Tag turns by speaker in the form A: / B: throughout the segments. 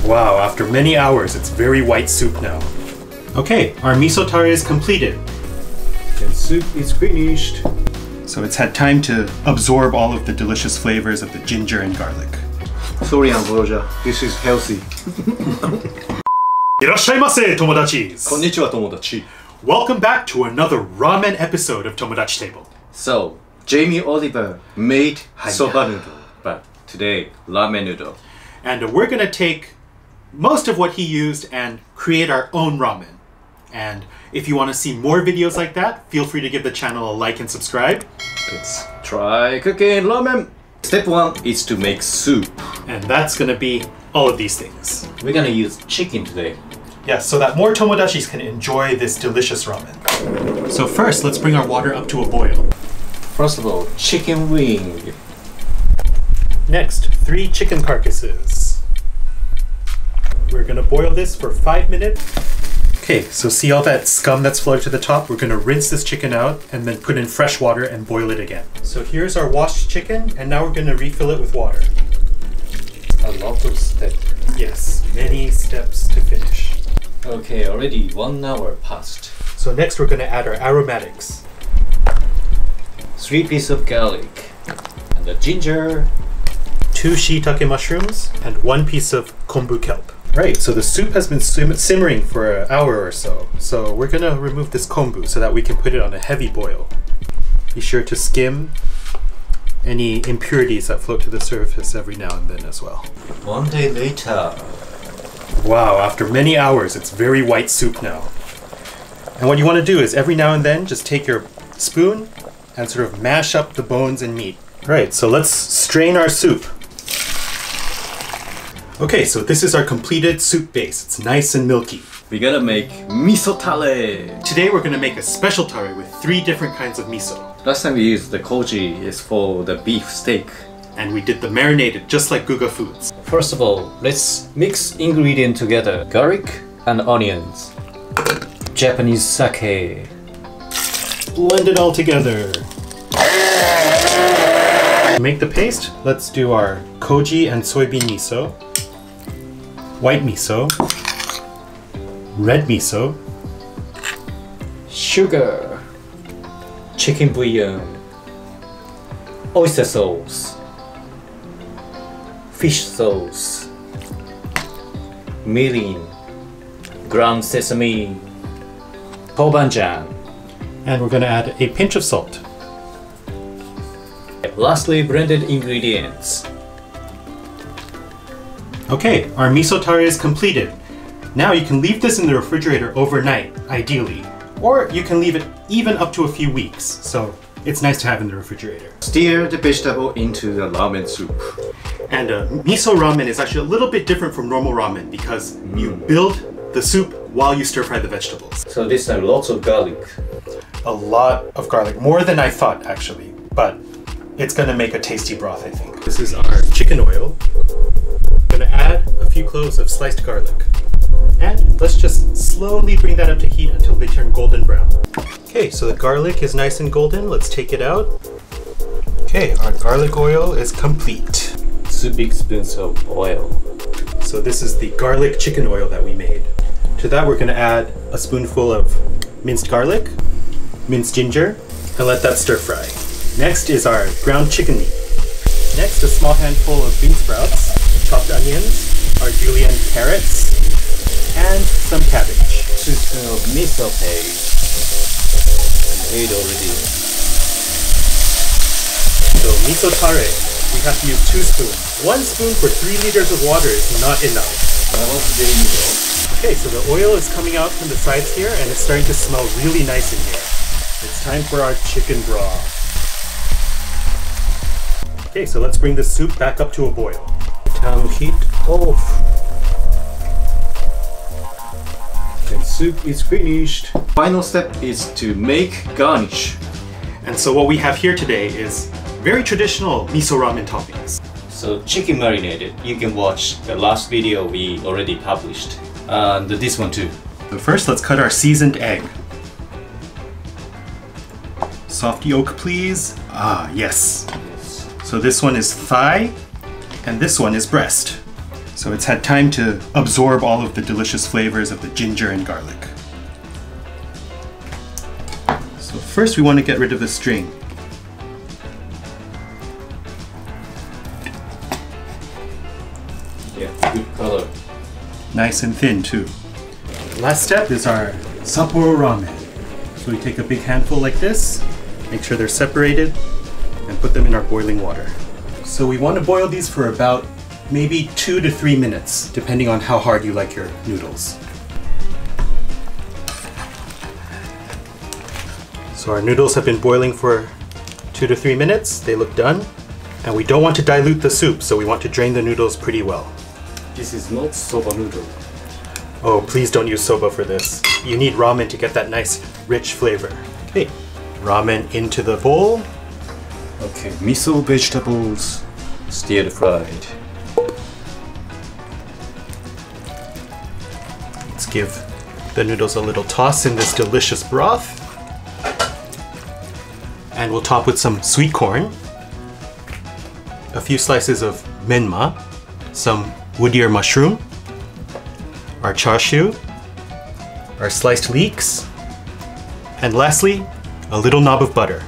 A: Wow, after many hours, it's very white soup now. Okay, our miso tare is completed.
B: And soup is finished.
A: So it's had time to absorb all of the delicious flavors of the ginger and garlic.
B: Sorry, Ambrosia. This is healthy.
A: いらっしゃいませ, Tomodachis!
B: こんにちは, Tomodachi.
A: Welcome back to another ramen episode of Tomodachi Table.
B: So, Jamie Oliver made soba noodle, but today, ramen noodle.
A: And we're gonna take most of what he used and create our own ramen. And if you want to see more videos like that, feel free to give the channel a like and subscribe.
B: Let's try cooking ramen. Step 1 is to make soup.
A: And that's gonna be all of these things.
B: We're gonna use chicken today.
A: Yes, so that more Tomodachis can enjoy this delicious ramen. So first, let's bring our water up to a boil.
B: First of all, chicken wing.
A: Next, 3 chicken carcasses. We're gonna boil this for 5 minutes. Okay, so see all that scum that's floated to the top? We're gonna rinse this chicken out and then put in fresh water and boil it again. So here's our washed chicken, and now we're gonna refill it with water.
B: A lot of steps.
A: Yes, many steps to finish.
B: Okay, already 1 hour passed.
A: So next we're gonna add our aromatics.
B: 3 pieces of garlic. And the ginger.
A: 2 shiitake mushrooms, and 1 piece of kombu kelp. Right, so the soup has been simmering for an hour or so. So we're gonna remove this kombu so that we can put it on a heavy boil. Be sure to skim any impurities that float to the surface every now and then as well.
B: 1 day later.
A: Wow, after many hours, it's very white soup now. And what you want to do is every now and then just take your spoon and sort of mash up the bones and meat. Right, so let's strain our soup. Okay, so this is our completed soup base. It's nice and milky.
B: We gotta make miso tare.
A: Today we're gonna make a special tare with 3 different kinds of miso.
B: Last time we used the koji is for the beef steak.
A: And we did the marinated just like Guga Foods.
B: First of all, let's mix ingredients together. Garlic and onions. Japanese sake.
A: Blend it all together. To make the paste, let's do our koji and soybean miso, white miso, red miso,
B: Sugar. Chicken bouillon. Oyster sauce. Fish sauce. Mirin. Ground sesame. Tobanjan.
A: and we're going to add a pinch of salt.
B: Lastly, blended ingredients.
A: Okay, our miso tare is completed. Now you can leave this in the refrigerator overnight, ideally. Or you can leave it even up to a few weeks, so it's nice to have in the refrigerator.
B: Stir the vegetable into the ramen soup.
A: And miso ramen is actually a little bit different from normal ramen because you build the soup while you stir fry the vegetables.
B: So this time lots of garlic.
A: A lot of garlic, more than I thought actually, but it's gonna make a tasty broth, I think. This is our chicken oil. I'm gonna add a few cloves of sliced garlic. And let's just slowly bring that up to heat until they turn golden brown. Okay, so the garlic is nice and golden. Let's take it out. Okay, our garlic oil is complete.
B: 2 big spoons of oil.
A: So this is the garlic chicken oil that we made. To that we're gonna add a spoonful of minced garlic, minced ginger, and let that stir fry. Next is our ground chicken meat. Next, a small handful of bean sprouts, chopped onions, our julienne carrots, and some cabbage.
B: 2 spoons of miso paste. Made already.
A: So miso tare, we have to use 2 spoons. 1 spoon for 3 liters of water is not enough. Okay, so the oil is coming out from the sides here and it's starting to smell really nice in here. It's time for our chicken broth. Okay, so let's bring the soup back up to a boil.
B: Turn heat off. And soup is finished. Final step is to make garnish.
A: And so what we have here today is very traditional miso ramen toppings.
B: So chicken marinated, you can watch the last video we already published. And this one too.
A: So first, let's cut our seasoned egg. Soft yolk, please. Ah, yes. So this one is thigh, and this one is breast. So it's had time to absorb all of the delicious flavors of the ginger and garlic. So first we want to get rid of the string.
B: Yeah, good color.
A: Nice and thin too. Last step is our Sapporo ramen. So we take a big handful like this, make sure they're separated, and put them in our boiling water. So we want to boil these for about maybe 2 to 3 minutes, depending on how hard you like your noodles. So our noodles have been boiling for 2 to 3 minutes. They look done. And we don't want to dilute the soup, so we want to drain the noodles pretty well.
B: This is not soba noodle.
A: Oh, please don't use soba for this. You need ramen to get that nice, rich flavor. Okay, ramen into the bowl.
B: Okay, miso vegetables, stir fried.
A: Let's give the noodles a little toss in this delicious broth. And we'll top with some sweet corn, a few slices of menma, some wood ear mushroom, our chashu, our sliced leeks, and lastly, a little knob of butter.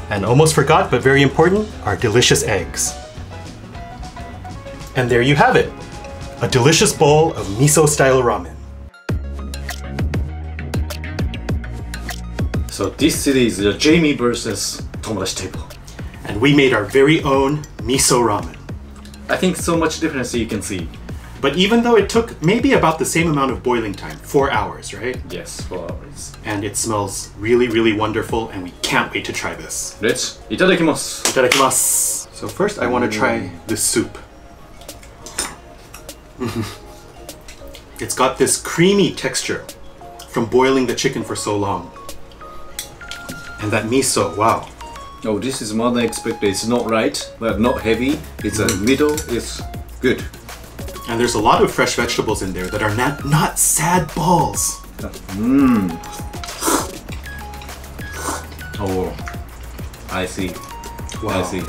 A: And almost forgot, but very important, our delicious eggs. And there you have it, a delicious bowl of miso-style ramen.
B: So this series is Jamie versus Tomodachis table.
A: And we made our very own miso ramen.
B: I think so much difference you can see.
A: But even though it took maybe about the same amount of boiling time, 4 hours, right?
B: Yes, 4 hours.
A: And it smells really, really wonderful, and we can't wait to try this.
B: Let's itadakimasu.
A: Itadakimasu. So first I want to try the soup. It's got this creamy texture from boiling the chicken for so long. And that miso, wow.
B: Oh, this is more than expected. It's not light, but not heavy. It's a middle, it's good.
A: And there's a lot of fresh vegetables in there that are not sad balls.
B: Mmm. Oh, I see.
A: Wow.
B: I see.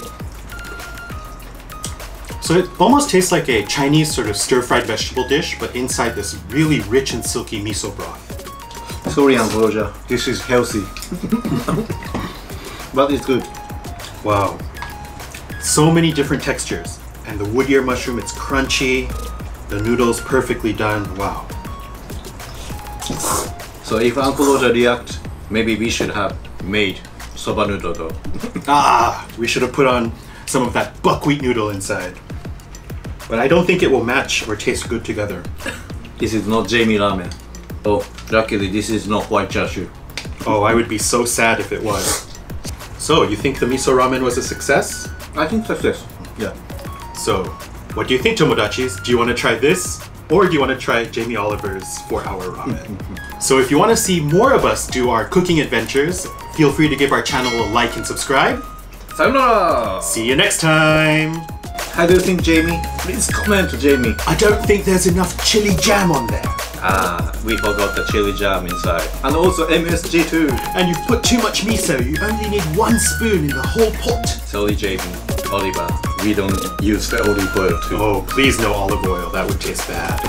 A: So it almost tastes like a Chinese sort of stir-fried vegetable dish, but inside this really rich and silky miso broth.
B: Sorry, Ambrosia. This is healthy. But it's good.
A: Wow. So many different textures. And the wood ear mushroom, it's crunchy. The noodles perfectly done. Wow.
B: So if Uncle Roger react, maybe we should have made soba noodle though.
A: We should have put on some of that buckwheat noodle inside. But I don't think it will match or taste good together.
B: This is not Jamie ramen. Oh, luckily this is not white chashu.
A: Oh, I would be so sad if it was. So, you think the miso ramen was a success?
B: I think success. Yeah.
A: So, what do you think, Tomodachis? Do you want to try this? Or do you want to try Jamie Oliver's 4-hour ramen? So if you want to see more of us do our cooking adventures, feel free to give our channel a like and subscribe.
B: Sayonara!
A: See you next time!
B: How do you think, Jamie? Please comment, Jamie.
A: I don't think there's enough chili jam on there.
B: We forgot the chili jam inside. And also MSG too.
A: And you've put too much miso. You only need 1 spoon in the whole pot.
B: Sorry, Jamie. Oliver, we don't use the olive oil too.
A: Oh, please no olive oil. That would taste bad.